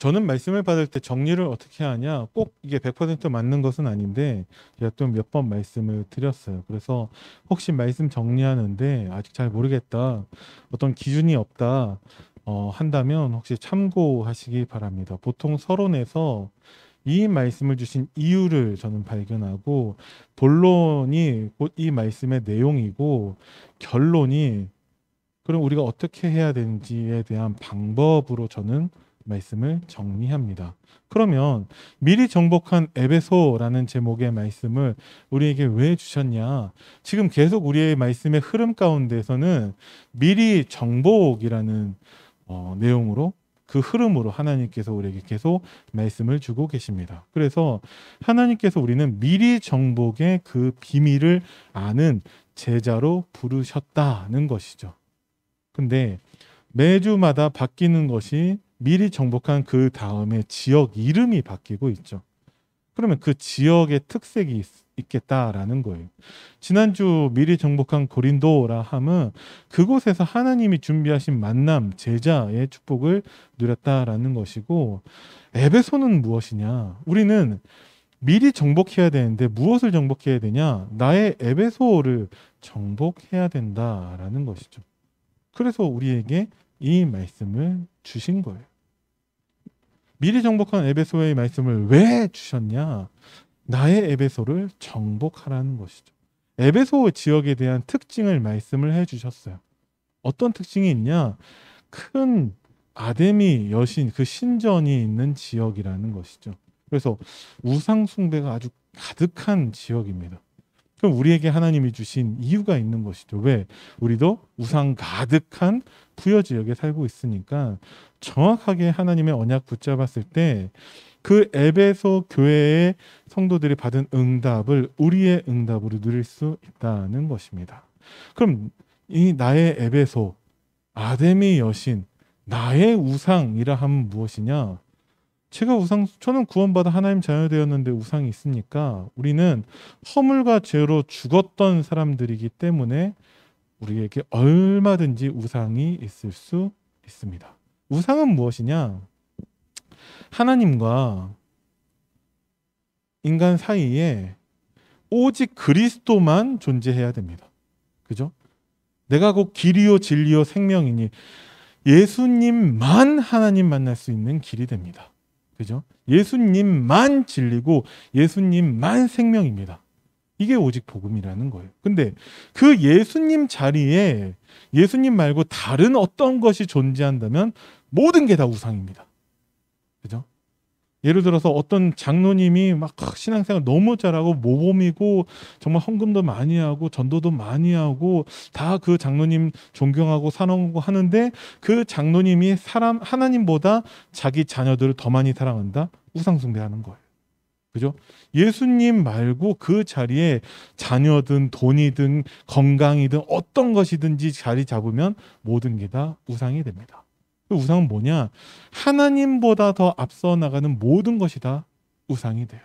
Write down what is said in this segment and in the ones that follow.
저는 말씀을 받을 때 정리를 어떻게 하냐, 꼭 이게 100% 맞는 것은 아닌데 제가 또 몇 번 말씀을 드렸어요. 그래서 혹시 말씀 정리하는데 아직 잘 모르겠다, 어떤 기준이 없다 한다면 혹시 참고하시기 바랍니다. 보통 서론에서 이 말씀을 주신 이유를 저는 발견하고, 본론이 곧 이 말씀의 내용이고, 결론이 그럼 우리가 어떻게 해야 되는지에 대한 방법으로 저는 말씀을 정리합니다. 그러면 미리 정복한 에베소라는 제목의 말씀을 우리에게 왜 주셨냐? 지금 계속 우리의 말씀의 흐름 가운데서는 미리 정복이라는 내용으로, 그 흐름으로 하나님께서 우리에게 계속 말씀을 주고 계십니다. 그래서 하나님께서 우리는 미리 정복의 그 비밀을 아는 제자로 부르셨다는 것이죠. 근데 매주마다 바뀌는 것이 미리 정복한 그 다음에 지역 이름이 바뀌고 있죠. 그러면 그 지역의 특색이 있겠다라는 거예요. 지난주 미리 정복한 고린도라 함은 그곳에서 하나님이 준비하신 만남, 제자의 축복을 누렸다라는 것이고, 에베소는 무엇이냐? 우리는 미리 정복해야 되는데 무엇을 정복해야 되냐? 나의 에베소를 정복해야 된다라는 것이죠. 그래서 우리에게 이 말씀을 주신 거예요. 미리 정복한 에베소의 말씀을 왜 주셨냐? 나의 에베소를 정복하라는 것이죠. 에베소 지역에 대한 특징을 말씀을 해주셨어요. 어떤 특징이 있냐? 큰 아데미 여신, 그 신전이 있는 지역이라는 것이죠. 그래서 우상 숭배가 아주 가득한 지역입니다. 그럼 우리에게 하나님이 주신 이유가 있는 것이죠. 왜? 우리도 우상 가득한 부여 지역에 살고 있으니까 정확하게 하나님의 언약 붙잡았을 때 그 에베소 교회의 성도들이 받은 응답을 우리의 응답으로 누릴 수 있다는 것입니다. 그럼 이 나의 에베소, 아데미 여신, 나의 우상이라 하면 무엇이냐? 저는 구원받아 하나님 자녀 되었는데 우상이 있습니까? 우리는 허물과 죄로 죽었던 사람들이기 때문에 우리에게 얼마든지 우상이 있을 수 있습니다. 우상은 무엇이냐? 하나님과 인간 사이에 오직 그리스도만 존재해야 됩니다. 그죠? 내가 곧 길이요 진리요 생명이니 예수님만 하나님 만날 수 있는 길이 됩니다. 그죠? 예수님만 진리고 예수님만 생명입니다. 이게 오직 복음이라는 거예요. 근데 그 예수님 자리에 예수님 말고 다른 어떤 것이 존재한다면 모든 게 다 우상입니다. 그죠? 예를 들어서 어떤 장로님이 막 신앙생활 너무 잘하고 모범이고 정말 헌금도 많이 하고 전도도 많이 하고 다 그 장로님 존경하고 사랑하고 하는데 그 장로님이 하나님보다 자기 자녀들을 더 많이 사랑한다? 우상숭배하는 거예요. 그죠? 예수님 말고 그 자리에 자녀든 돈이든 건강이든 어떤 것이든지 자리 잡으면 모든 게 다 우상이 됩니다. 그 우상은 뭐냐? 하나님보다 더 앞서 나가는 모든 것이 다 우상이 돼요.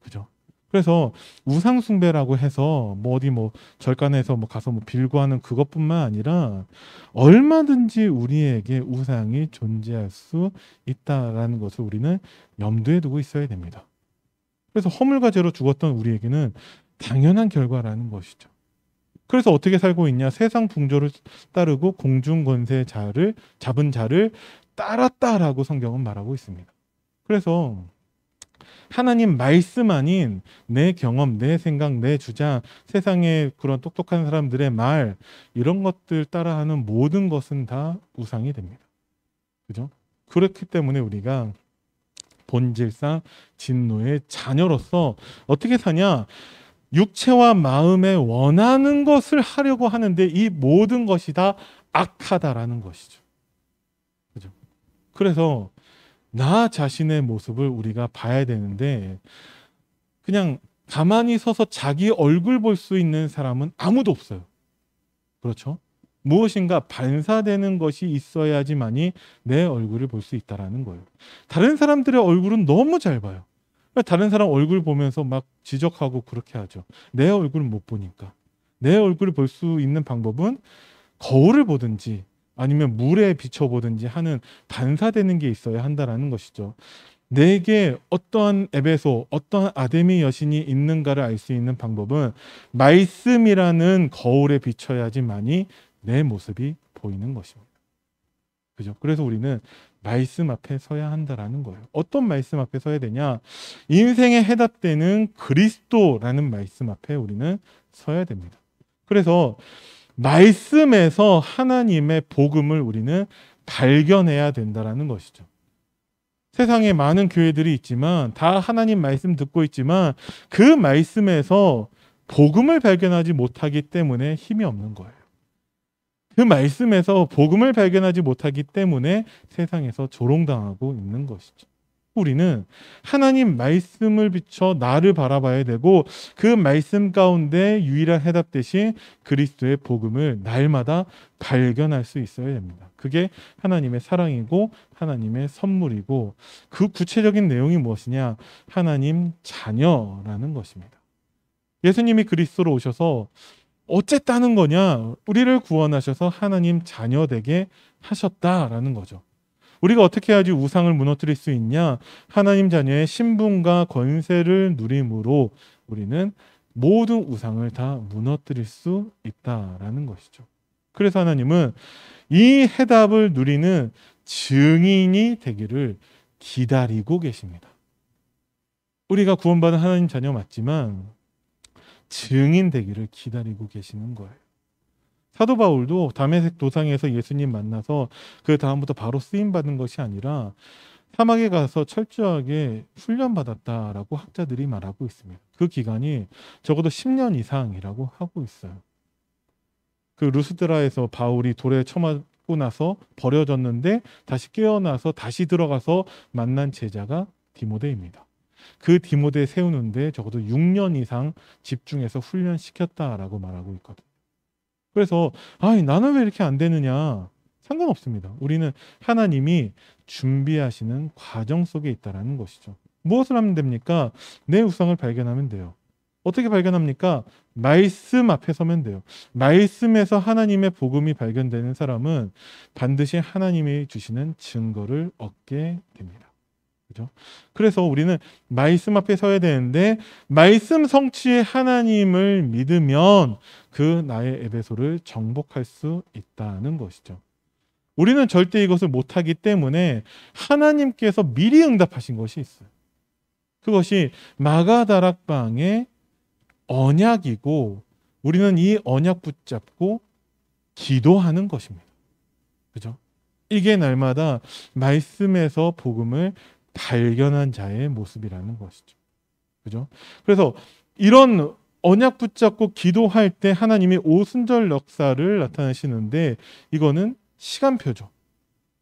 그죠? 그래서 우상 숭배라고 해서 어디 절간에서 가서 빌고 하는 그것뿐만 아니라 얼마든지 우리에게 우상이 존재할 수 있다라는 것을 우리는 염두에 두고 있어야 됩니다. 그래서 허물과 죄로 죽었던 우리에게는 당연한 결과라는 것이죠. 그래서 어떻게 살고 있냐? 세상 풍조를 따르고 공중 권세 잡은 자를 따랐다라고 성경은 말하고 있습니다. 그래서 하나님 말씀 아닌 내 경험, 내 생각, 내 주장, 세상의 그런 똑똑한 사람들의 말, 이런 것들 따라하는 모든 것은 다 우상이 됩니다. 그죠? 그렇기 때문에 우리가 본질상 진노의 자녀로서 어떻게 사냐? 육체와 마음에 원하는 것을 하려고 하는데 이 모든 것이 다 악하다라는 것이죠. 그죠? 그래서 나 자신의 모습을 우리가 봐야 되는데 그냥 가만히 서서 자기 얼굴 볼 수 있는 사람은 아무도 없어요. 그렇죠? 무엇인가 반사되는 것이 있어야지만이 내 얼굴을 볼 수 있다라는 거예요. 다른 사람들의 얼굴은 너무 잘 봐요. 다른 사람 얼굴 보면서 막 지적하고 그렇게 하죠. 내 얼굴을 못 보니까. 내 얼굴을 볼 수 있는 방법은 거울을 보든지 아니면 물에 비춰보든지 하는 반사되는 게 있어야 한다라는 것이죠. 내게 어떠한 에베소, 어떠한 아데미 여신이 있는가를 알 수 있는 방법은 말씀이라는 거울에 비춰야지만이 내 모습이 보이는 것입니다. 그죠? 그래서 우리는 말씀 앞에 서야 한다라는 거예요. 어떤 말씀 앞에 서야 되냐? 인생에 해답되는 그리스도라는 말씀 앞에 우리는 서야 됩니다. 그래서 말씀에서 하나님의 복음을 우리는 발견해야 된다라는 것이죠. 세상에 많은 교회들이 있지만 다 하나님 말씀 듣고 있지만 그 말씀에서 복음을 발견하지 못하기 때문에 힘이 없는 거예요. 그 말씀에서 복음을 발견하지 못하기 때문에 세상에서 조롱당하고 있는 것이죠. 우리는 하나님 말씀을 비춰 나를 바라봐야 되고 그 말씀 가운데 유일한 해답 대신 그리스도의 복음을 날마다 발견할 수 있어야 됩니다. 그게 하나님의 사랑이고 하나님의 선물이고 그 구체적인 내용이 무엇이냐? 하나님 자녀라는 것입니다. 예수님이 그리스도로 오셔서 어쨌다는 거냐? 우리를 구원하셔서 하나님 자녀 되게 하셨다라는 거죠. 우리가 어떻게 해야지 우상을 무너뜨릴 수 있냐? 하나님 자녀의 신분과 권세를 누림으로 우리는 모든 우상을 다 무너뜨릴 수 있다라는 것이죠. 그래서 하나님은 이 해답을 누리는 증인이 되기를 기다리고 계십니다. 우리가 구원받은 하나님 자녀 맞지만 증인 되기를 기다리고 계시는 거예요. 사도 바울도 다메섹 도상에서 예수님 만나서 그 다음부터 바로 쓰임 받은 것이 아니라 사막에 가서 철저하게 훈련받았다라고 학자들이 말하고 있습니다. 그 기간이 적어도 10년 이상이라고 하고 있어요. 그 루스드라에서 바울이 돌에 쳐맞고 나서 버려졌는데 다시 깨어나서 다시 들어가서 만난 제자가 디모데입니다. 그 디모데 세우는데 적어도 6년 이상 집중해서 훈련시켰다라고 말하고 있거든요. 그래서 나는 왜 이렇게 안 되느냐? 상관없습니다. 우리는 하나님이 준비하시는 과정 속에 있다라는 것이죠. 무엇을 하면 됩니까? 내 우상을 발견하면 돼요. 어떻게 발견합니까? 말씀 앞에 서면 돼요. 말씀에서 하나님의 복음이 발견되는 사람은 반드시 하나님이 주시는 증거를 얻게 됩니다. 그죠? 그래서 우리는 말씀 앞에 서야 되는데 말씀 성취의 하나님을 믿으면 그 나의 에베소를 정복할 수 있다는 것이죠. 우리는 절대 이것을 못하기 때문에 하나님께서 미리 응답하신 것이 있어요. 그것이 마가다락방의 언약이고 우리는 이 언약 붙잡고 기도하는 것입니다. 그죠? 이게 날마다 말씀에서 복음을 발견한 자의 모습이라는 것이죠. 그죠? 그래서 이런 언약 붙잡고 기도할 때 하나님이 오순절 역사를 나타내시는데 이거는 시간표죠.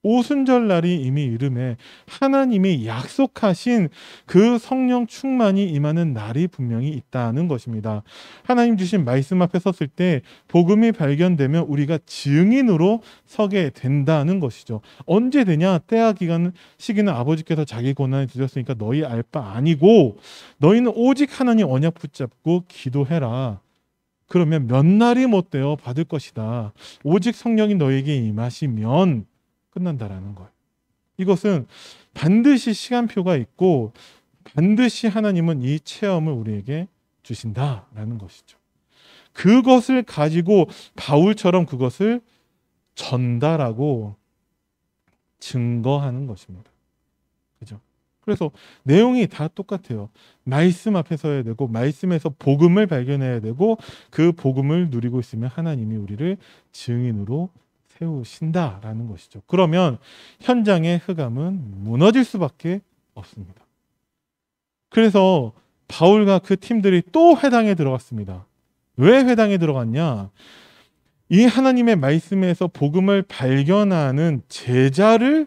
오순절 날이 이미 이름에 하나님이 약속하신 그 성령 충만이 임하는 날이 분명히 있다는 것입니다. 하나님 주신 말씀 앞에 섰을 때 복음이 발견되면 우리가 증인으로 서게 된다는 것이죠. 언제 되냐? 때와 기간 시기는 아버지께서 자기 권한에 두셨으니까 너희 알 바 아니고 너희는 오직 하나님 언약 붙잡고 기도해라. 그러면 몇 날이 못 되어 받을 것이다. 오직 성령이 너에게 임하시면 끝난다라는 거예요. 이것은 반드시 시간표가 있고 반드시 하나님은 이 체험을 우리에게 주신다라는 것이죠. 그것을 가지고 바울처럼 그것을 전달하고 증거하는 것입니다. 그죠? 그래서 내용이 다 똑같아요. 말씀 앞에 서야 되고 말씀에서 복음을 발견해야 되고 그 복음을 누리고 있으면 하나님이 우리를 증인으로 세우신다라는 것이죠. 그러면 현장의 흑암은 무너질 수밖에 없습니다. 그래서 바울과 그 팀들이 또 회당에 들어갔습니다. 왜 회당에 들어갔냐? 이 하나님의 말씀에서 복음을 발견하는 제자를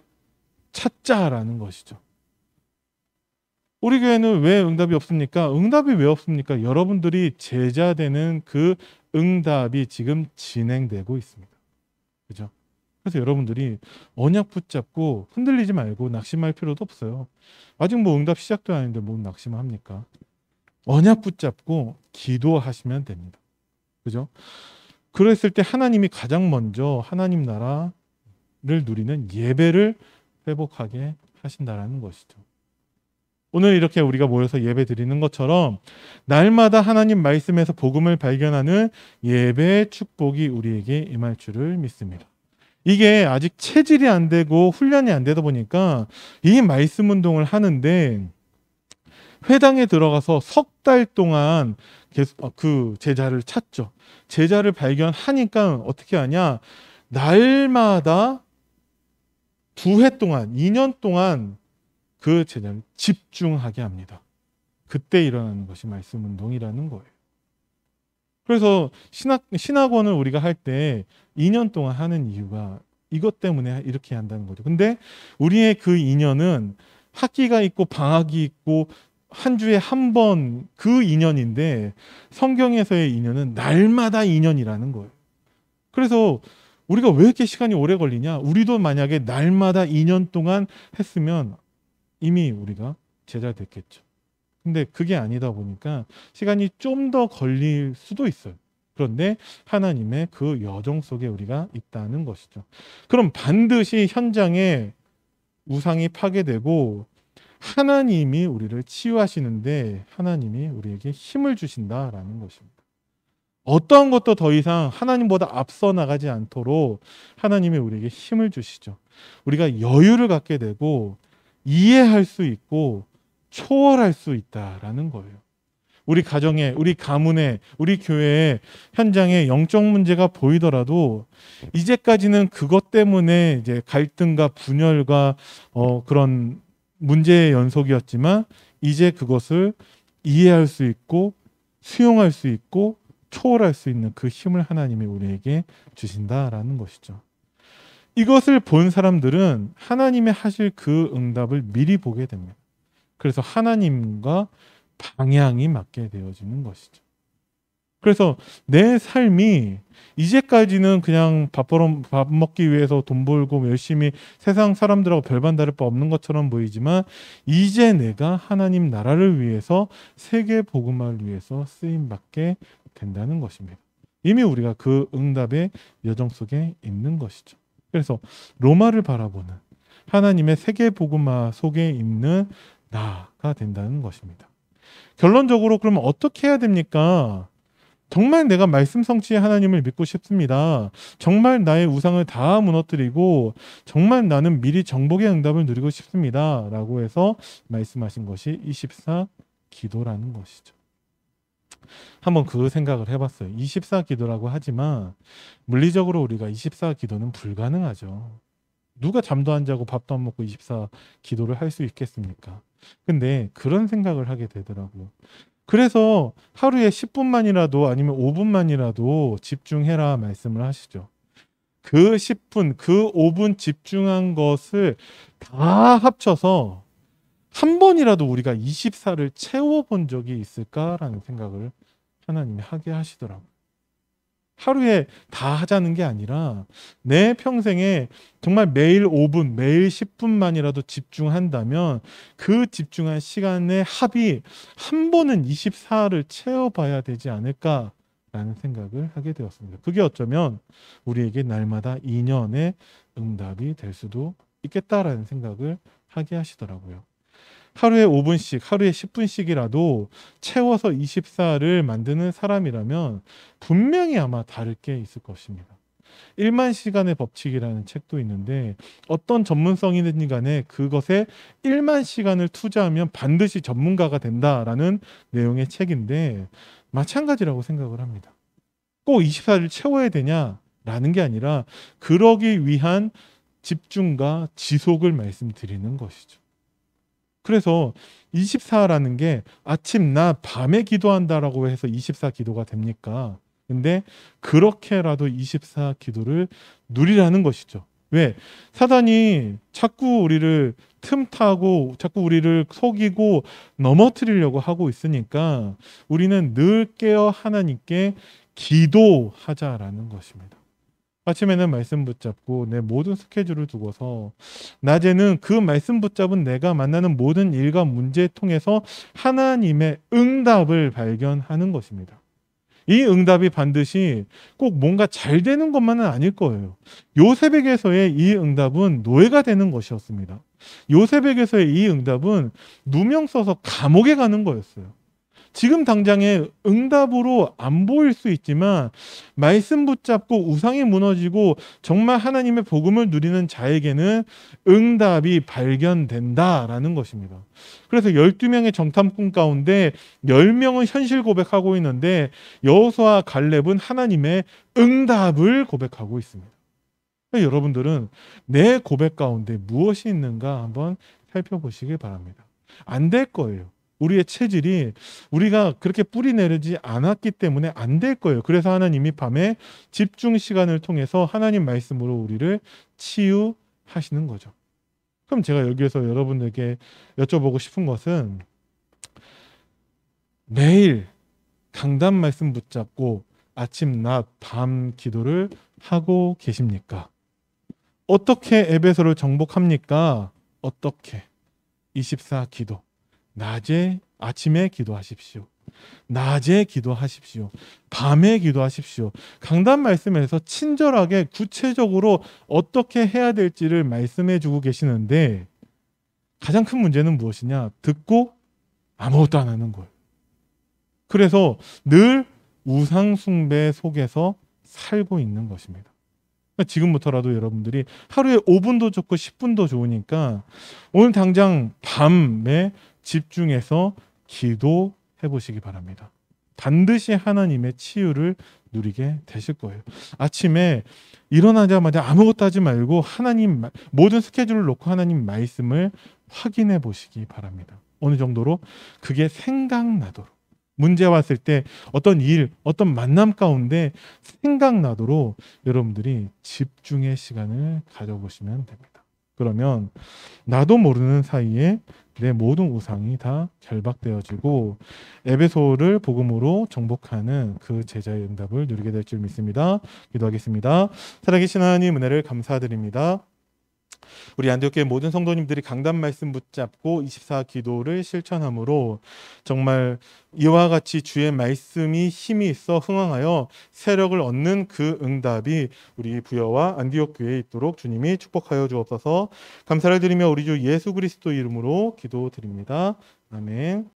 찾자라는 것이죠. 우리 교회는 왜 응답이 없습니까? 응답이 왜 없습니까? 여러분들이 제자 되는 그 응답이 지금 진행되고 있습니다. 그죠? 그래서 여러분들이 언약 붙잡고 흔들리지 말고 낙심할 필요도 없어요. 아직 뭐 응답 시작도 아닌데 뭐 낙심을 합니까? 언약 붙잡고 기도하시면 됩니다. 그죠? 그랬을 때 하나님이 가장 먼저 하나님 나라, 누리는 예배를 회복하게 하신다라는 것이죠. 오늘 이렇게 우리가 모여서 예배 드리는 것처럼 날마다 하나님 말씀에서 복음을 발견하는 예배의 축복이 우리에게 임할 줄을 믿습니다. 이게 아직 체질이 안 되고 훈련이 안 되다 보니까 이 말씀 운동을 하는데 회당에 들어가서 석 달 동안 계속 그 제자를 찾죠. 제자를 발견하니까 어떻게 하냐? 날마다 2회 동안, 2년 동안 그 제자를 집중하게 합니다. 그때 일어나는 것이 말씀 운동이라는 거예요. 그래서 신학원을 우리가 할 때 2년 동안 하는 이유가 이것 때문에 이렇게 한다는 거죠. 근데 우리의 그 2년은 학기가 있고 방학이 있고 한 주에 한 번 그 2년인데 성경에서의 2년은 날마다 2년이라는 거예요. 그래서 우리가 왜 이렇게 시간이 오래 걸리냐? 우리도 만약에 날마다 2년 동안 했으면 이미 우리가 제자 됐겠죠. 근데 그게 아니다 보니까 시간이 좀 더 걸릴 수도 있어요. 그런데 하나님의 그 여정 속에 우리가 있다는 것이죠. 그럼 반드시 현장에 우상이 파괴되고 하나님이 우리를 치유하시는데 하나님이 우리에게 힘을 주신다라는 것입니다. 어떠한 것도 더 이상 하나님보다 앞서 나가지 않도록 하나님이 우리에게 힘을 주시죠. 우리가 여유를 갖게 되고 이해할 수 있고 초월할 수 있다라는 거예요. 우리 가정에, 우리 가문에, 우리 교회에 현장에 영적 문제가 보이더라도 이제까지는 그것 때문에 이제 갈등과 분열과 그런 문제의 연속이었지만 이제 그것을 이해할 수 있고 수용할 수 있고 초월할 수 있는 그 힘을 하나님이 우리에게 주신다라는 것이죠. 이것을 본 사람들은 하나님의 하실 그 응답을 미리 보게 됩니다. 그래서 하나님과 방향이 맞게 되어지는 것이죠. 그래서 내 삶이 이제까지는 그냥 밥 먹기 위해서 돈 벌고 열심히 세상 사람들하고 별반 다를 바 없는 것처럼 보이지만 이제 내가 하나님 나라를 위해서 세계 복음화를 위해서 쓰임 받게 된다는 것입니다. 이미 우리가 그 응답의 여정 속에 있는 것이죠. 그래서 로마를 바라보는 하나님의 세계 복음화 속에 있는 나가 된다는 것입니다. 결론적으로 그러면 어떻게 해야 됩니까? 정말 내가 말씀 성취의 하나님을 믿고 싶습니다. 정말 나의 우상을 다 무너뜨리고 정말 나는 미리 정복의 응답을 누리고 싶습니다. 라고 해서 말씀하신 것이 24 기도라는 것이죠. 한번 그 생각을 해봤어요. 24 기도라고 하지만 물리적으로 우리가 24 기도는 불가능하죠. 누가 잠도 안 자고 밥도 안 먹고 24 기도를 할 수 있겠습니까? 근데 그런 생각을 하게 되더라고요. 그래서 하루에 10분만이라도 아니면 5분만이라도 집중해라 말씀을 하시죠. 그 10분, 그 5분 집중한 것을 다 합쳐서 한 번이라도 우리가 24를 채워본 적이 있을까라는 생각을 하나님이 하게 하시더라고요. 하루에 다 하자는 게 아니라 내 평생에 정말 매일 5분, 매일 10분만이라도 집중한다면 그 집중한 시간의 합이 한 번은 24를 채워봐야 되지 않을까라는 생각을 하게 되었습니다. 그게 어쩌면 우리에게 날마다 2년의 응답이 될 수도 있겠다라는 생각을 하게 하시더라고요. 하루에 5분씩, 하루에 10분씩이라도 채워서 24를 만드는 사람이라면 분명히 아마 다를 게 있을 것입니다. 1만 시간의 법칙이라는 책도 있는데 어떤 전문성이든 간에 그것에 1만 시간을 투자하면 반드시 전문가가 된다라는 내용의 책인데 마찬가지라고 생각을 합니다. 꼭 24를 채워야 되냐라는 게 아니라 그러기 위한 집중과 지속을 말씀드리는 것이죠. 그래서 24라는 게 아침, 낮, 밤에 기도한다라고 해서 24 기도가 됩니까? 근데 그렇게라도 24 기도를 누리라는 것이죠. 왜? 사단이 자꾸 우리를 틈타고 자꾸 우리를 속이고 넘어뜨리려고 하고 있으니까 우리는 늘 깨어 하나님께 기도하자라는 것입니다. 아침에는 말씀 붙잡고 내 모든 스케줄을 두고서 낮에는 그 말씀 붙잡은 내가 만나는 모든 일과 문제를 통해서 하나님의 응답을 발견하는 것입니다. 이 응답이 반드시 꼭 뭔가 잘 되는 것만은 아닐 거예요. 요셉에게서의 이 응답은 노예가 되는 것이었습니다. 요셉에게서의 이 응답은 누명 써서 감옥에 가는 거였어요. 지금 당장에 응답으로 안 보일 수 있지만 말씀 붙잡고 우상이 무너지고 정말 하나님의 복음을 누리는 자에게는 응답이 발견된다라는 것입니다. 그래서 12명의 정탐꾼 가운데 10명은 현실 고백하고 있는데 여호수아와 갈렙은 하나님의 응답을 고백하고 있습니다. 여러분들은 내 고백 가운데 무엇이 있는가 한번 살펴보시기 바랍니다. 안 될 거예요. 우리의 체질이 우리가 그렇게 뿌리 내리지 않았기 때문에 안 될 거예요. 그래서 하나님이 밤에 집중 시간을 통해서 하나님 말씀으로 우리를 치유하시는 거죠. 그럼 제가 여기에서 여러분들께 여쭤보고 싶은 것은 매일 강단 말씀 붙잡고 아침, 낮, 밤 기도를 하고 계십니까? 어떻게 에베소를 정복합니까? 어떻게? 24 기도. 낮에 아침에 기도하십시오. 낮에 기도하십시오. 밤에 기도하십시오. 강단 말씀에서 친절하게 구체적으로 어떻게 해야 될지를 말씀해 주고 계시는데 가장 큰 문제는 무엇이냐? 듣고 아무것도 안 하는 거예요. 그래서 늘 우상 숭배 속에서 살고 있는 것입니다. 지금부터라도 여러분들이 하루에 5분도 좋고 10분도 좋으니까 오늘 당장 밤에 집중해서 기도해 보시기 바랍니다. 반드시 하나님의 치유를 누리게 되실 거예요. 아침에 일어나자마자 아무것도 하지 말고 하나님 모든 스케줄을 놓고 하나님 말씀을 확인해 보시기 바랍니다. 어느 정도로 그게 생각나도록. 문제 왔을 때 어떤 일, 어떤 만남 가운데 생각나도록 여러분들이 집중의 시간을 가져보시면 됩니다. 그러면 나도 모르는 사이에 내 모든 우상이 다 결박되어지고 에베소를 복음으로 정복하는 그 제자의 응답을 누리게 될 줄 믿습니다. 기도하겠습니다. 살아계신 하나님 은혜를 감사드립니다. 우리 안디옥교회 모든 성도님들이 강단 말씀 붙잡고 24 기도를 실천함으로 정말 이와 같이 주의 말씀이 힘이 있어 흥황하여 세력을 얻는 그 응답이 우리 부여와 안디옥교회에 있도록 주님이 축복하여 주옵소서. 감사를 드리며 우리 주 예수 그리스도 이름으로 기도드립니다. 아멘.